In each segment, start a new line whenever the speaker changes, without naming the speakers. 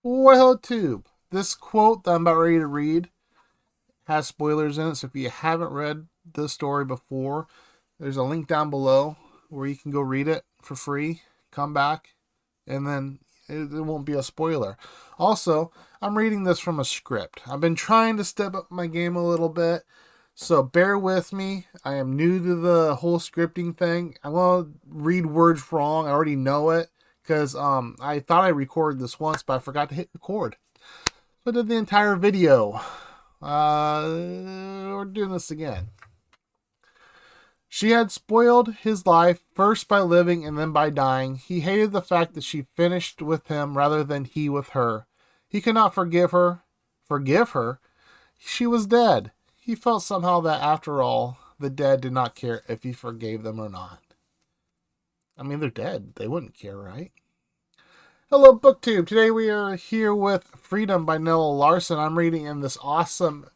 Well, tube. This quote that I'm about ready to read has spoilers in it, so if you haven't read this story before, there's a link down below where you can go read it for free. Come back, and then it won't be a spoiler. Also, I'm reading this from a script. I've been trying to step up my game a little bit, so bear with me. I am new to the whole scripting thing. I'm going to read words wrong. I already know it because I thought I recorded this once, but I forgot to hit record. So I did the entire video. We're doing this again. She had spoiled his life, first by living and then by dying. He hated the fact that she finished with him rather than he with her. He could not forgive her. Forgive her? She was dead. He felt somehow that, after all, the dead did not care if he forgave them or not. I mean, they're dead. They wouldn't care, right? Hello, BookTube. Today we are here with Freedom by Nella Larsen. I'm reading in this awesome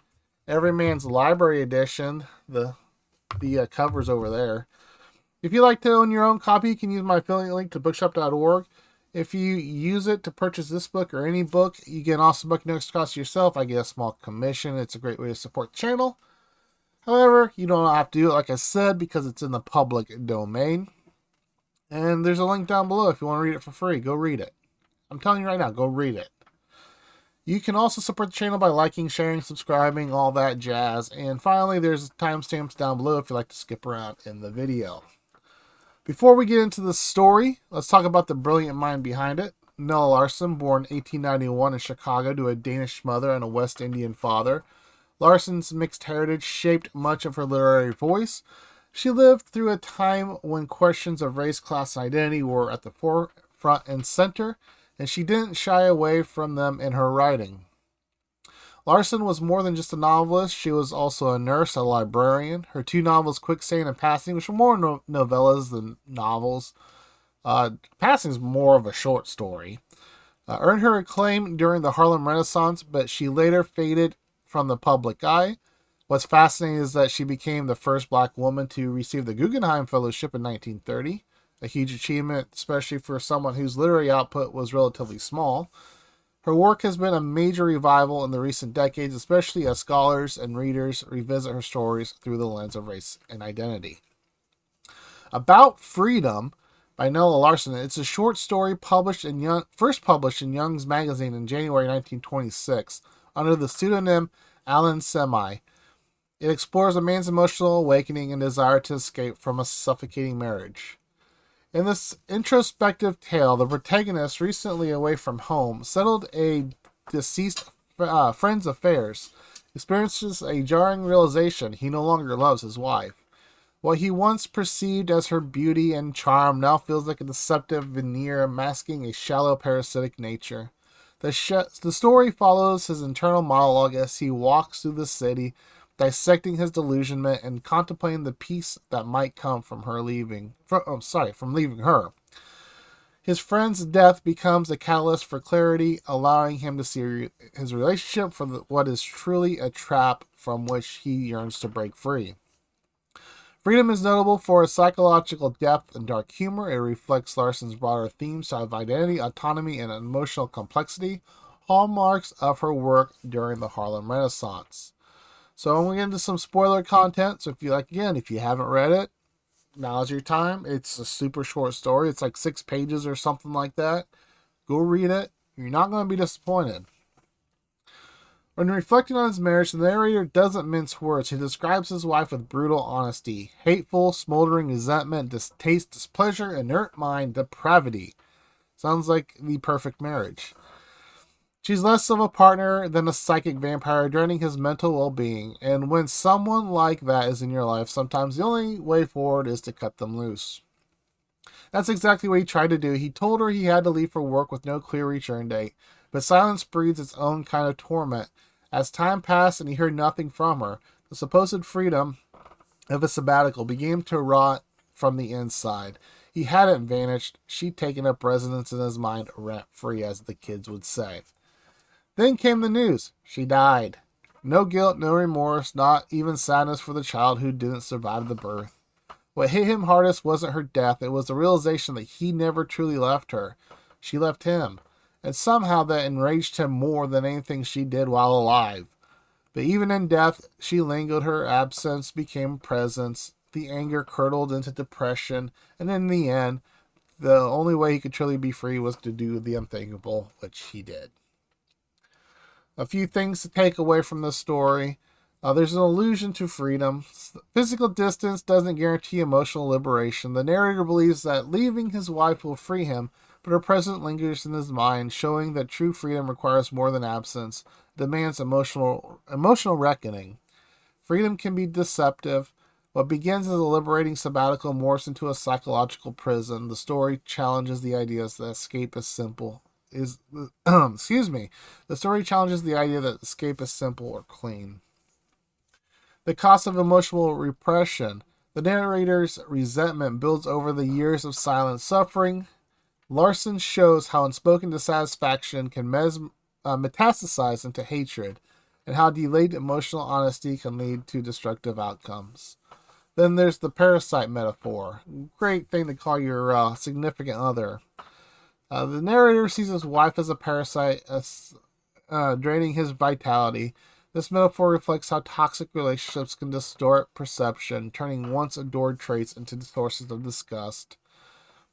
Everyman's Library edition. The cover's over there. If you'd like to own your own copy, you can use my affiliate link to bookshop.org. If you use it to purchase this book or any book, you get an awesome book no extra cost yourself. I get a small commission. It's a great way to support the channel. However, you don't have to do it, like I said, because it's in the public domain. And there's a link down below if you want to read it for free. Go read it. I'm telling you right now, go read it. You can also support the channel by liking, sharing, subscribing, all that jazz. And finally, there's timestamps down below if you'd like to skip around in the video. Before we get into the story, let's talk about the brilliant mind behind it. Nella Larsen, born 1891 in Chicago to a Danish mother and a West Indian father. Larsen's mixed heritage shaped much of her literary voice. She lived through a time when questions of race, class, and identity were at the forefront and center, and she didn't shy away from them in her writing. Larsen was more than just a novelist. She was also a nurse, a librarian. Her two novels, Quicksand and Passing, which were more novellas than novels. Passing is more of a short story. Earned her acclaim during the Harlem Renaissance, but she later faded from the public eye. What's fascinating is that she became the first black woman to receive the Guggenheim Fellowship in 1930. A huge achievement, especially for someone whose literary output was relatively small. Her work has been a major revival in the recent decades, especially as scholars and readers revisit her stories through the lens of race and identity. About Freedom by Nella Larsen. It's a short story first published in Young's magazine in January 1926 under the pseudonym Allen Semitic. It explores a man's emotional awakening and desire to escape from a suffocating marriage. In this introspective tale, the protagonist, recently away from home, settled a deceased friend's affairs, experiences a jarring realization he no longer loves his wife. What he once perceived as her beauty and charm now feels like a deceptive veneer masking a shallow parasitic nature. The story follows his internal monologue as he walks through the city, dissecting his delusionment and contemplating the peace that might come from leaving her. His friend's death becomes a catalyst for clarity, allowing him to see his relationship for what is truly a trap from which he yearns to break free. Freedom is notable for its psychological depth and dark humor. It reflects Larsen's broader themes of identity, autonomy, and emotional complexity, hallmarks of her work during the Harlem Renaissance. So I'm going to get into some spoiler content. So if you haven't read it, now's your time. It's a super short story. It's like 6 pages or something like that. Go read it. You're not going to be disappointed. When reflecting on his marriage, the narrator doesn't mince words. He describes his wife with brutal honesty. Hateful, smoldering resentment, distaste, displeasure, inert mind, depravity. Sounds like the perfect marriage. She's less of a partner than a psychic vampire, draining his mental well-being. And when someone like that is in your life, sometimes the only way forward is to cut them loose. That's exactly what he tried to do. He told her he had to leave for work with no clear return date. But silence breeds its own kind of torment. As time passed and he heard nothing from her, the supposed freedom of a sabbatical began to rot from the inside. He hadn't vanished. She'd taken up residence in his mind rent-free, as the kids would say. Then came the news. She died. No guilt, no remorse, not even sadness for the child who didn't survive the birth. What hit him hardest wasn't her death. It was the realization that he never truly left her. She left him. and somehow that enraged him more than anything she did while alive. But even in death, she lingered. Her absence became presence. The anger curdled into depression, and in the end, the only way he could truly be free was to do the unthinkable, which he did. A few things to take away from this story. There's an allusion to freedom. Physical distance doesn't guarantee emotional liberation. The narrator believes that leaving his wife will free him, but her presence lingers in his mind, showing that true freedom requires more than absence, demands emotional reckoning. Freedom can be deceptive. What begins as a liberating sabbatical morphs into a psychological prison. The story challenges the ideas that escape is simple. The story challenges the idea that escape is simple or clean. The cost of emotional repression. The narrator's resentment builds over the years of silent suffering. Larsen shows how unspoken dissatisfaction can metastasize into hatred, and how delayed emotional honesty can lead to destructive outcomes. Then there's the parasite metaphor. Great thing to call your significant other. The narrator sees his wife as a parasite, draining his vitality. This metaphor reflects how toxic relationships can distort perception, turning once adored traits into sources of disgust.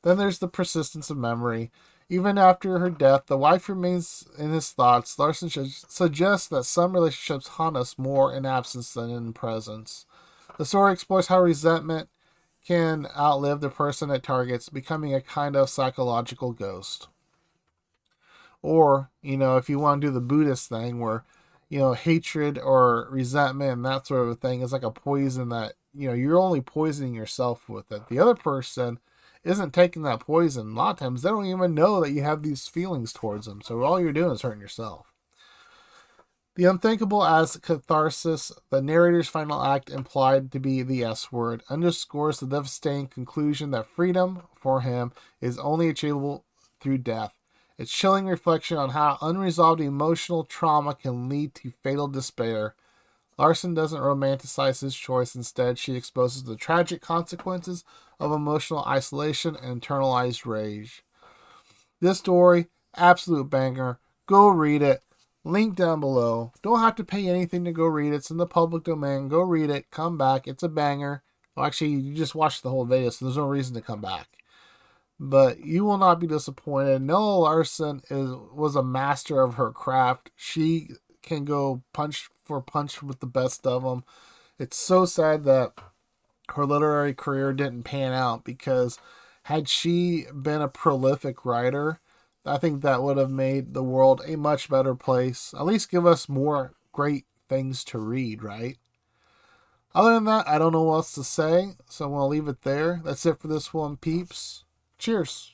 Then there's the persistence of memory. Even after her death, the wife remains in his thoughts. Larsen suggests that some relationships haunt us more in absence than in presence. The story explores how resentment can outlive the person it targets, becoming a kind of psychological ghost. Or, if you want to do the Buddhist thing where, hatred or resentment and that sort of a thing is like a poison that, you're only poisoning yourself with it. The other person isn't taking that poison. A lot of times they don't even know that you have these feelings towards them. So all you're doing is hurting yourself. The unthinkable as catharsis, the narrator's final act implied to be the S word, underscores the devastating conclusion that freedom, for him, is only achievable through death. Its chilling reflection on how unresolved emotional trauma can lead to fatal despair. Larsen doesn't romanticize his choice. Instead, she exposes the tragic consequences of emotional isolation and internalized rage. This story, absolute banger. Go read it. Link down below. Don't have to pay anything to go read it. It's in the public domain. Go read it. Come back. It's a banger. Well, actually, you just watched the whole video, so there's no reason to come back. But you will not be disappointed. Nella Larsen was a master of her craft. She can go punch for punch with the best of them. It's so sad that her literary career didn't pan out, because had she been a prolific writer, I think that would have made the world a much better place. At least give us more great things to read, right? Other than that, I don't know what else to say, so I'm going to leave it there. That's it for this one, peeps. Cheers.